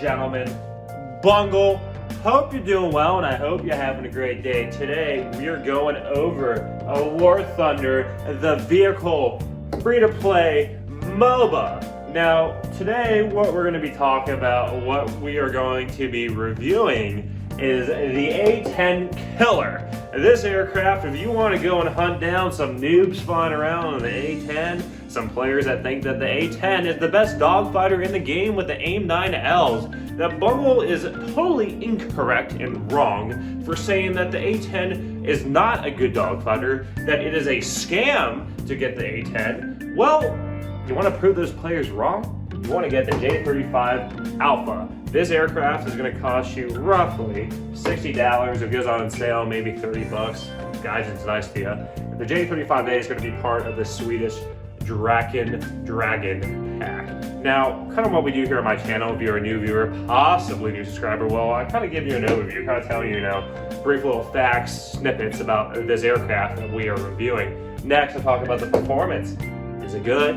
gentlemen, Bungle, hope you're doing well and I hope you're having a great day. Today we are going over a War Thunder, the vehicle, free-to-play MOBA. Now today what we're going to be talking about, what we are going to be reviewing is the A-10 Killer. This aircraft, if you want to go and hunt down some noobs flying around on the A-10, some players that think that the A-10 is the best dogfighter in the game with the AIM-9Ls, that Bungle is totally incorrect and wrong for saying that the A-10 is not a good dogfighter, that it is a scam to get the A-10. Well, you want to prove those players wrong? You want to get the J35 Alpha. This aircraft is going to cost you roughly $60. It goes on sale, maybe $30. Guys, it's nice to you. The J35A is going to be part of the Swedish Dragon pack. Now, kind of what we do here on my channel, if you're a new viewer, possibly new subscriber, well, I kind of give you an overview, kind of telling you, brief little facts, snippets about this aircraft that we are reviewing. Next, I'll talk about the performance. Is it good?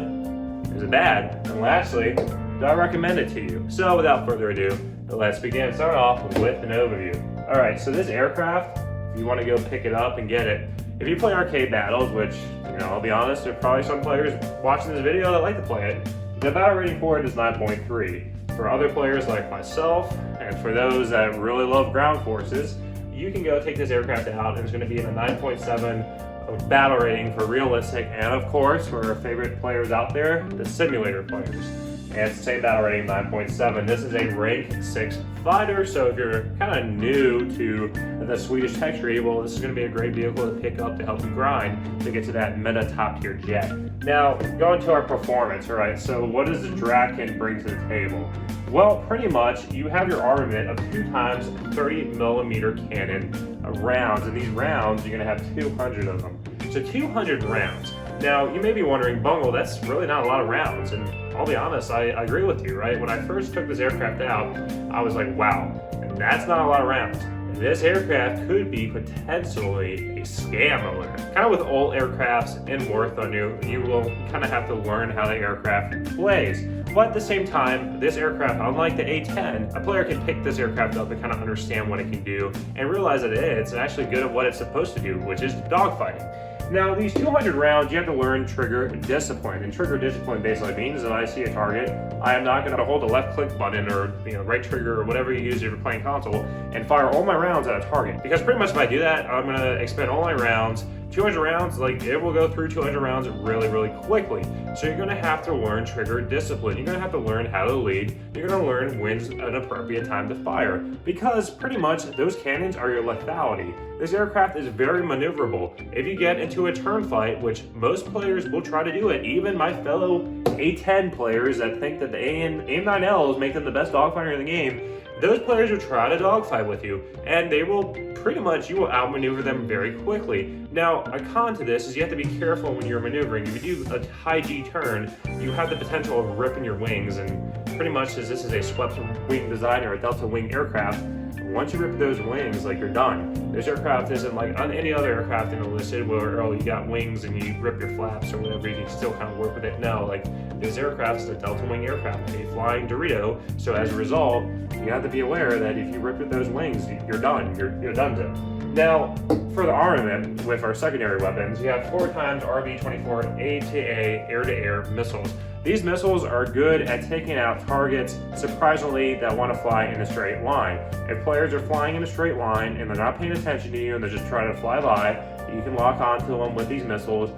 Is it bad? And lastly, do I recommend it to you? So without further ado, let's begin. Start off with an overview. All right, so this aircraft, if you want to go pick it up and get it, if you play arcade battles, which, I'll be honest, there's probably some players watching this video that like to play it, the battle rating for it is 9.3. For other players like myself, and for those that really love ground forces, you can go take this aircraft out and it's going to be in a 9.7 battle rating for realistic, and of course, for our favorite players out there, the simulator players. And it's the same battle rating, 9.7. This is a rank 6 fighter, so if you're kind of new to the Swedish tech tree, well, this is going to be a great vehicle to pick up to help you grind to get to that meta top tier jet. Now, going to our performance, all right, so what does the Draken bring to the table? Well, pretty much, you have your armament of 2 times 30mm cannon rounds, and these rounds, you're going to have 200 of them. So 200 rounds. Now, you may be wondering, Bungle, that's really not a lot of rounds, and I'll be honest, I agree with you, right? When I first took this aircraft out, I was like, wow, that's not a lot of rounds. This aircraft could be potentially a scam alert. Kind of with old aircrafts in War Thunder, you will kind of have to learn how the aircraft plays. But at the same time, this aircraft, unlike the A-10, a player can pick this aircraft up and kind of understand what it can do and realize that it's actually good at what it's supposed to do, which is dogfighting. Now, these 200 rounds, you have to learn trigger discipline. And trigger discipline basically means that I see a target, I am not going to hold the left click button or right trigger or whatever you use if you're playing console and fire all my rounds at a target. Because pretty much if I do that, I'm going to expend all my rounds. 200 rounds, it will go through 200 rounds really, really quickly. So you're going to have to learn trigger discipline. You're going to have to learn how to lead. You're going to learn when's an appropriate time to fire. Because pretty much those cannons are your lethality. This aircraft is very maneuverable. If you get into a turn fight, which most players will try to do it, even my fellow A-10 players that think that the AIM-9Ls make them the best dogfighter in the game, those players will try to dogfight with you, and they will pretty much, you will outmaneuver them very quickly. Now, a con to this is you have to be careful when you're maneuvering. If you do a high G turn, you have the potential of ripping your wings, and pretty much as this is a swept wing design or a delta wing aircraft, once you rip those wings, you're done. This aircraft isn't like on any other aircraft in enlisted where, you got wings and you rip your flaps or whatever, you can still kind of work with it. No, this aircraft is a delta wing aircraft, a flying Dorito, so as a result, you have to be aware that if you rip those wings, you're done. You're done to. Now, for the armament, with our secondary weapons, you have 4 times RB-24 A-to-A air-to-air missiles. These missiles are good at taking out targets, surprisingly, that want to fly in a straight line. If players are flying in a straight line and they're not paying attention to you and they're just trying to fly by, you can lock onto them with these missiles,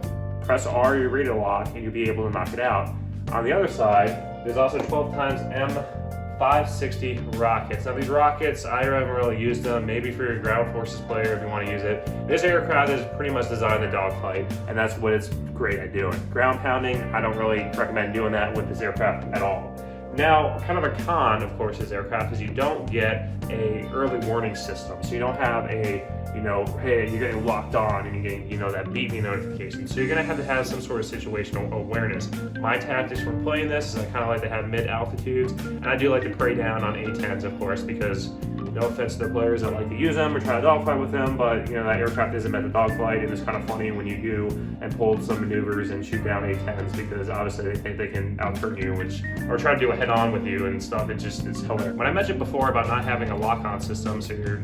press R, you read a lock, and you'll be able to knock it out. On the other side, there's also 12 times M560 rockets. Now these rockets, I haven't really used them, maybe for your ground forces player if you want to use it. This aircraft is pretty much designed to dogfight, and that's what it's great at doing. Ground pounding, I don't really recommend doing that with this aircraft at all. Now, kind of a con, of course, this aircraft is you don't get a early warning system. So you don't have a, hey, you're getting locked on and you're getting, that beeping notification. So you're going to have some sort of situational awareness. My tactics for playing this is I kind of like to have mid altitudes, and I do like to prey down on A-10s, of course, because No offense to the players that like to use them or try to dogfight with them, but you know that aircraft isn't meant to dogfight, and it's kind of funny when you do and pull some maneuvers and shoot down A-10s because obviously they think they can outturn you, or try to do a head-on with you and stuff. It's hilarious. When I mentioned before about not having a lock-on system, so you're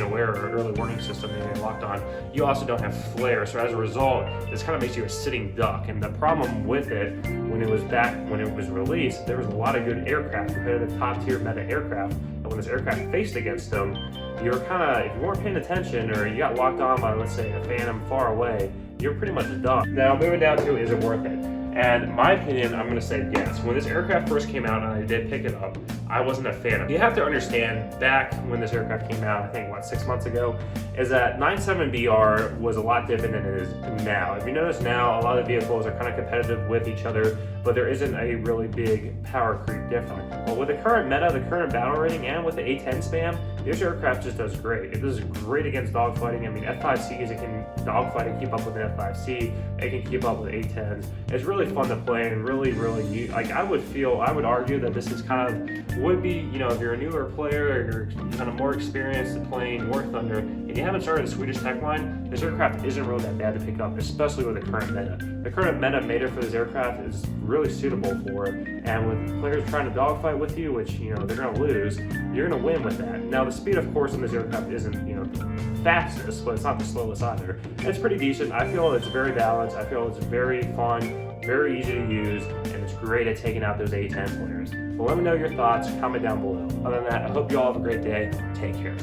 aware, or early warning system that you're locked on, you also don't have flare. So as a result, this kind of makes you a sitting duck. And the problem with it, when it was released, there was a lot of good aircraft compared to the top tier meta aircraft. And when this aircraft faced against them, you're kind of, if you weren't paying attention or you got locked on by, let's say, a Phantom far away, you're pretty much a duck. Now moving down to, is it worth it? And my opinion, I'm going to say yes. When this aircraft first came out and I did pick it up, I wasn't a fan of it. You have to understand, back when this aircraft came out, I think, 6 months ago, is that 97BR was a lot different than it is now. If you notice now, a lot of vehicles are kind of competitive with each other, but there isn't a really big power creep difference. But with the current meta, the current battle rating, and with the A-10 spam, this aircraft just does great. It does great against dogfighting. I mean, F5Cs, it can dogfight and keep up with an F5C. It can keep up with A-10s. It's really fun to play and really neat. Like, I would argue that this is kind of, would be, if you're a newer player or you're kind of more experienced at playing War Thunder and you haven't started a Swedish tech line, this aircraft isn't really that bad to pick up, especially with the current meta. The current meta for this aircraft is really suitable for it, and with players trying to dogfight with you, which, they're going to lose, you're going to win with that. Now, the speed, of course, in this aircraft isn't, the fastest, but it's not the slowest either. It's pretty decent. I feel it's very balanced. I feel it's very fun, very easy to use, and it's great at taking out those A-10 players. Well, let me know your thoughts, comment down below. Other than that, I hope you all have a great day. Take care.